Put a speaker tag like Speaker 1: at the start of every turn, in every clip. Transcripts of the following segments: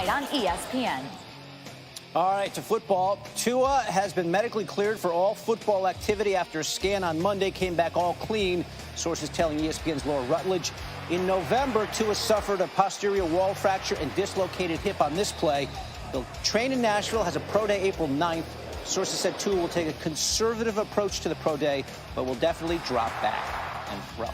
Speaker 1: tonight on ESPN.
Speaker 2: All right, to football. Tua has been medically cleared for all football activity after a scan on Monday came back all clean. Sources telling ESPN's Laura Rutledge. In November, Tua suffered a posterior wall fracture and dislocated hip on this play. He'll train in Nashville, has a pro day April 9th. Sources said Tua will take a conservative approach to the pro day, but will definitely drop back and throw.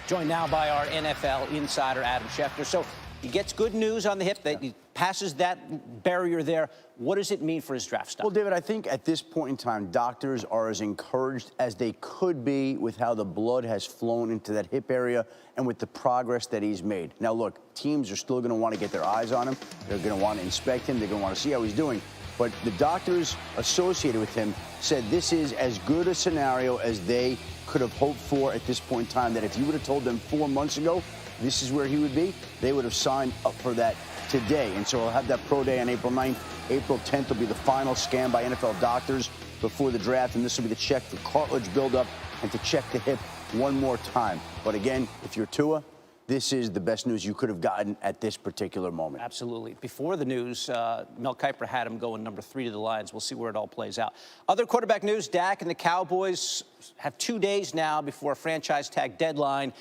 Speaker 2: Joined now by our NFL insider, Adam Schefter. So he gets good news on the hip, that he passes that barrier there. What does it mean for his draft stock?
Speaker 3: Well, David, I think at this point in time, doctors are as encouraged as they could be with how the blood has flown into that hip area and with the progress that he's made. Now, look, teams are still going to want to get their eyes on him. They're going to want to inspect him. They're going to want to see how he's doing. But the doctors associated with him said this is as good a scenario as they could have hoped for at this point in time, that if you would have told them 4 months ago this is where he would be, they would have signed up for that today. And so he'll have that pro day on April 9th. April 10th will be the final scan by NFL doctors before the draft, and this will be the check for cartilage buildup and to check the hip one more time. But again, if you're Tua, this is the best news you could have gotten at this particular moment.
Speaker 2: Absolutely. Before the news, Mel Kiper had him going number 3 to the Lions. We'll see where it all plays out. Other quarterback news, Dak and the Cowboys have 2 days now before a franchise tag deadline.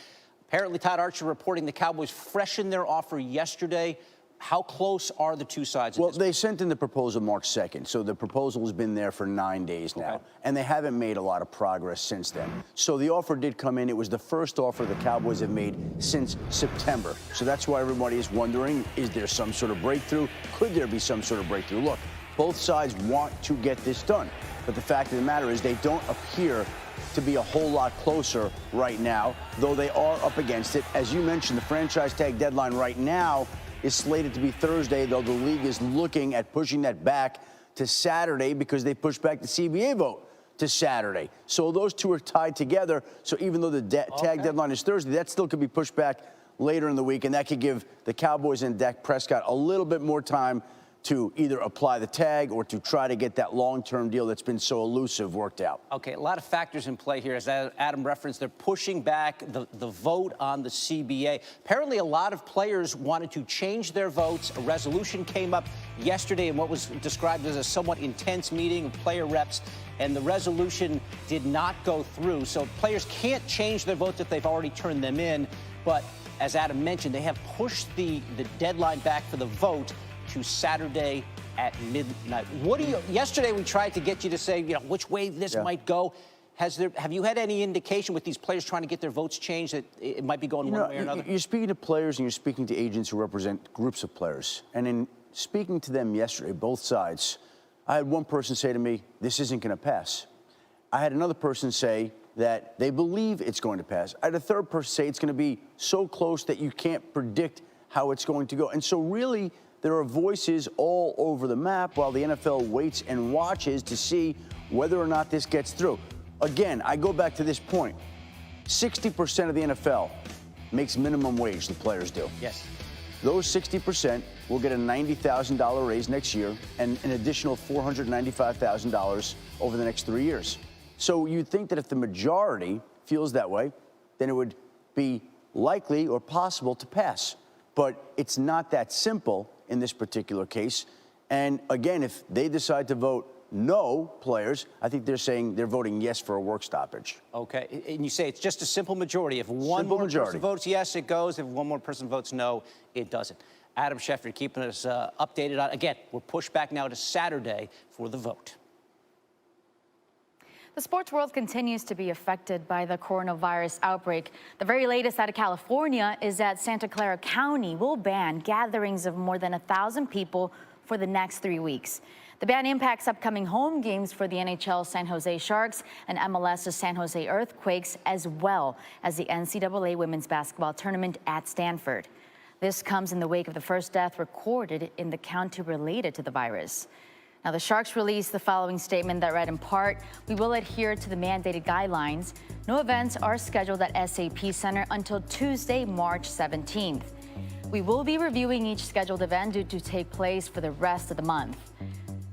Speaker 2: Apparently, Todd Archer reporting the Cowboys freshened their offer yesterday. How close are the two sides?
Speaker 3: Well, they sent in the proposal March 2nd, so the proposal has been there for 9 days now, and they haven't made a lot of progress since then. So the offer did come in. It was the first offer the Cowboys have made since September. So that's why everybody is wondering, is there some sort of breakthrough? Could there be some sort of breakthrough? Look, both sides want to get this done, but the fact of the matter is they don't appear to be a whole lot closer right now, though they are up against it. As you mentioned, the franchise tag deadline right now is slated to be Thursday, though the league is looking at pushing that back to Saturday because they pushed back the CBA vote to Saturday. So those two are tied together. So even though the tag deadline is Thursday, that still could be pushed back later in the week, and that could give the Cowboys and Dak Prescott a little bit more time to either apply the tag or to try to get that long-term deal that's been so elusive worked out.
Speaker 2: Okay, a lot of factors in play here. As Adam referenced, they're pushing back the vote on the CBA. Apparently, a lot of players wanted to change their votes. A resolution came up yesterday in what was described as a somewhat intense meeting of player reps, and the resolution did not go through. So players can't change their votes if they've already turned them in. But as Adam mentioned, they have pushed the deadline back for the vote to Saturday at midnight. Yesterday we tried to get you to say, which way this might go. Have you had any indication with these players trying to get their votes changed that it might be going one way or another?
Speaker 3: You're speaking to players and you're speaking to agents who represent groups of players. And in speaking to them yesterday, both sides, I had one person say to me, this isn't going to pass. I had another person say that they believe it's going to pass. I had a third person say it's going to be so close that you can't predict how it's going to go. And so really, there are voices all over the map while the NFL waits and watches to see whether or not this gets through. Again, I go back to this point. 60% of the NFL makes minimum wage, the players do.
Speaker 2: Yes.
Speaker 3: Those 60% will get a $90,000 raise next year and an additional $495,000 over the next 3 years. So you'd think that if the majority feels that way, then it would be likely or possible to pass. But it's not that simple in this particular case. And again, if they decide to vote no, players, I think they're saying they're voting yes for a work stoppage.
Speaker 2: Okay, and you say it's just a simple majority. If one more person votes yes, it goes. If one more person votes no, it doesn't. Adam Schefter keeping us updated on, again, we're pushed back now to Saturday for the vote.
Speaker 1: The sports world continues to be affected by the coronavirus outbreak. The very latest out of California is that Santa Clara County will ban gatherings of more than 1,000 people for the next 3 weeks. The ban impacts upcoming home games for the NHL San Jose Sharks and MLS's San Jose Earthquakes, as well as the NCAA women's basketball tournament at Stanford. This comes in the wake of the first death recorded in the county related to the virus. Now, the Sharks released the following statement that read in part, "We will adhere to the mandated guidelines. No events are scheduled at SAP Center until Tuesday, March 17th. We will be reviewing each scheduled event due to take place for the rest of the month."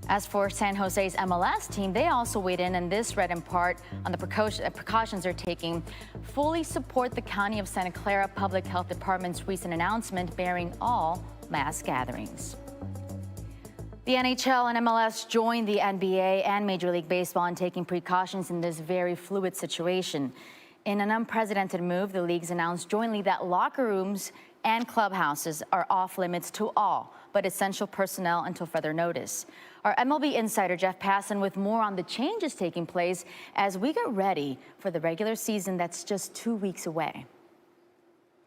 Speaker 1: As for San Jose's MLS team, they also weighed in, and this read in part on the precautions they're taking. Fully support the County of Santa Clara Public Health Department's recent announcement barring all mass gatherings. The NHL and MLS joined the NBA and Major League Baseball in taking precautions in this very fluid situation. In an unprecedented move, the leagues announced jointly that locker rooms and clubhouses are off limits to all but essential personnel until further notice. Our MLB insider Jeff Passan with more on the changes taking place as we get ready for the regular season that's just 2 weeks away.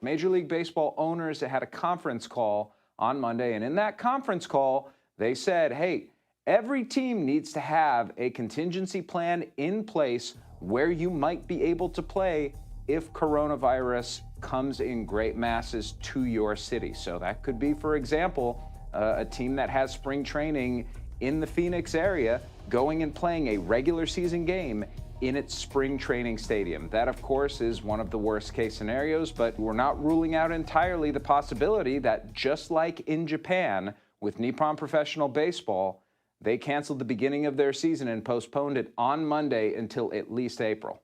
Speaker 4: Major League Baseball owners had a conference call on Monday, and in that conference call, they said, hey, every team needs to have a contingency plan in place where you might be able to play if coronavirus comes in great masses to your city. So that could be, for example, a team that has spring training in the Phoenix area going and playing a regular season game in its spring training stadium. That, of course, is one of the worst case scenarios, but we're not ruling out entirely the possibility that just like in Japan with Nippon Professional Baseball, they canceled the beginning of their season and postponed it on Monday until at least April.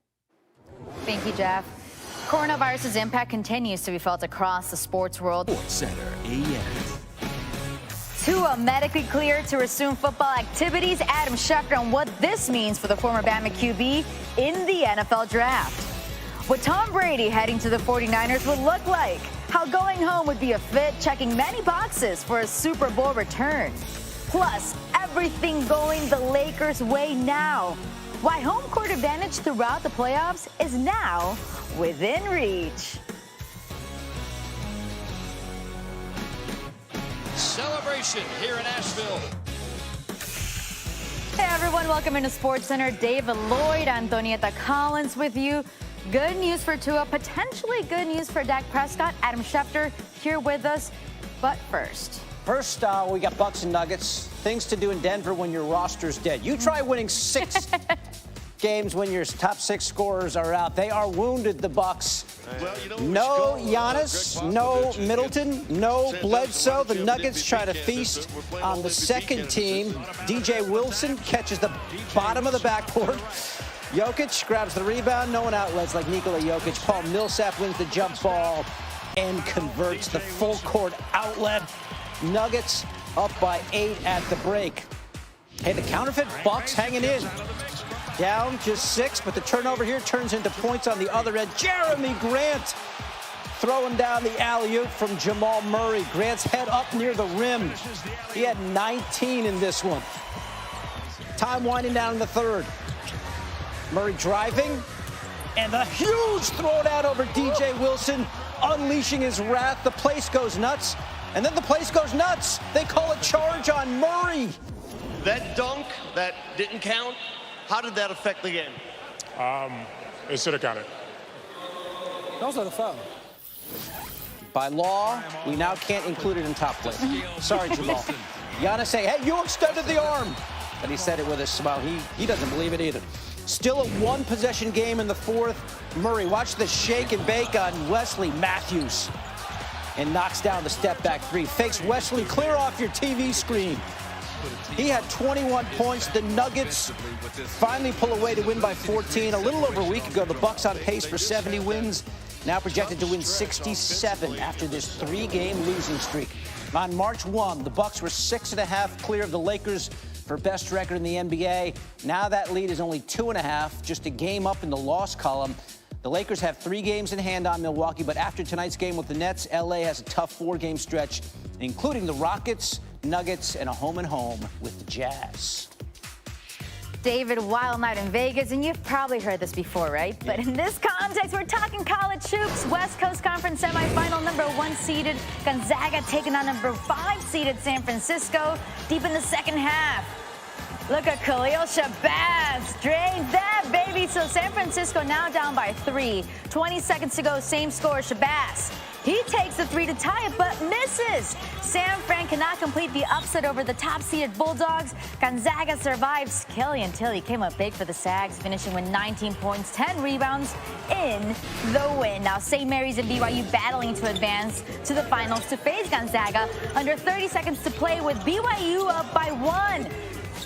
Speaker 1: Thank you, Jeff. Coronavirus's impact continues to be felt across the sports world.
Speaker 5: Sports Center AM.
Speaker 1: Tua medically cleared to resume football activities. Adam Schefter on what this means for the former Bama QB in the NFL draft. What Tom Brady heading to the 49ers would look like. How going home would be a fit, checking many boxes for a Super Bowl return. Plus, everything going the Lakers' way now. Why home court advantage throughout the playoffs is now within reach.
Speaker 5: Celebration here in Asheville.
Speaker 1: Hey everyone, welcome into Sports Center. David Lloyd, Antonietta Collins with you. Good news for Tua, potentially good news for Dak Prescott. Adam Schefter here with us. But first,
Speaker 2: we got Bucks and Nuggets. Things to do in Denver when your roster's dead. You try winning 6 games when your top 6 scorers are out. They are wounded, the Bucks. No Giannis, no Middleton, no Bledsoe. The Nuggets try to feast on the second team. DJ Wilson catches the bottom of the backboard. Jokic grabs the rebound. No one outlets like Nikola Jokic. Paul Millsap wins the jump ball and converts the full court outlet. Nuggets up by 8 at the break. Hey, the counterfeit Bucks hanging in. Down just 6, but the turnover here turns into points on the other end. Jeremy Grant throwing down the alley-oop from Jamal Murray. Grant's head up near the rim. He had 19 in this one. Time winding down in the third. Murray driving, and a huge throwdown over DJ Wilson, unleashing his wrath. The place goes nuts, and then the place goes nuts. They call a charge on Murray.
Speaker 6: That dunk that didn't count, how did that affect the game?
Speaker 7: It should have counted.
Speaker 8: Those are the foul.
Speaker 2: By law, we now can't include it in top play. Sorry, Jamal. Giannis saying, hey, you extended the arm. But he said it with a smile. He doesn't believe it either. Still a one-possession game in the fourth. Murray, watch the shake and bake on Wesley Matthews. And knocks down the step-back 3. Fakes Wesley clear off your TV screen. He had 21 points. The Nuggets finally pull away to win by 14. A little over a week ago, the Bucks on pace for 70 wins. Now projected to win 67 after this 3-game losing streak. On March 1, the Bucks were 6.5 clear of the Lakers for best record in the NBA. Now that lead is only 2.5, just a game up in the loss column. The Lakers have 3 games in hand on Milwaukee, but after tonight's game with the Nets, LA has a tough 4-game stretch, including the Rockets, Nuggets, and a home-and-home with the Jazz.
Speaker 1: David, wild night in Vegas, and you've probably heard this before, right? But in this context, we're talking college hoops. West Coast Conference semifinal, number 1 seeded Gonzaga taking on number 5 seeded San Francisco deep in the second half. Look at Khalil Shabazz, drains that, baby. So San Francisco now down by 3. 20 seconds to go, same score, Shabazz. He takes the 3 to tie it, but misses. San Fran cannot complete the upset over the top-seeded Bulldogs. Gonzaga survives. Killian Tilly came up big for the Sags, finishing with 19 points, 10 rebounds in the win. Now, St. Mary's and BYU battling to advance to the finals to face Gonzaga. Under 30 seconds to play with BYU up by 1.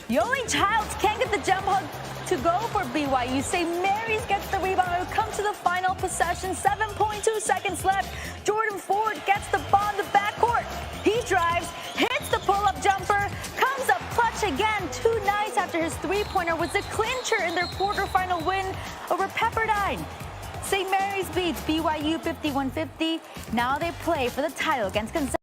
Speaker 1: Yoeli Childs can't get the jump hook to go for BYU. St. Mary's gets the rebound. It'll come to the final possession. 7.2 seconds left. Jordan Ford gets the ball in the backcourt. He drives, hits the pull-up jumper, comes up clutch again 2 nights after his three-pointer was the clincher in their quarterfinal win over Pepperdine. St. Mary's beats BYU 51-50. Now they play for the title against Gonzaga.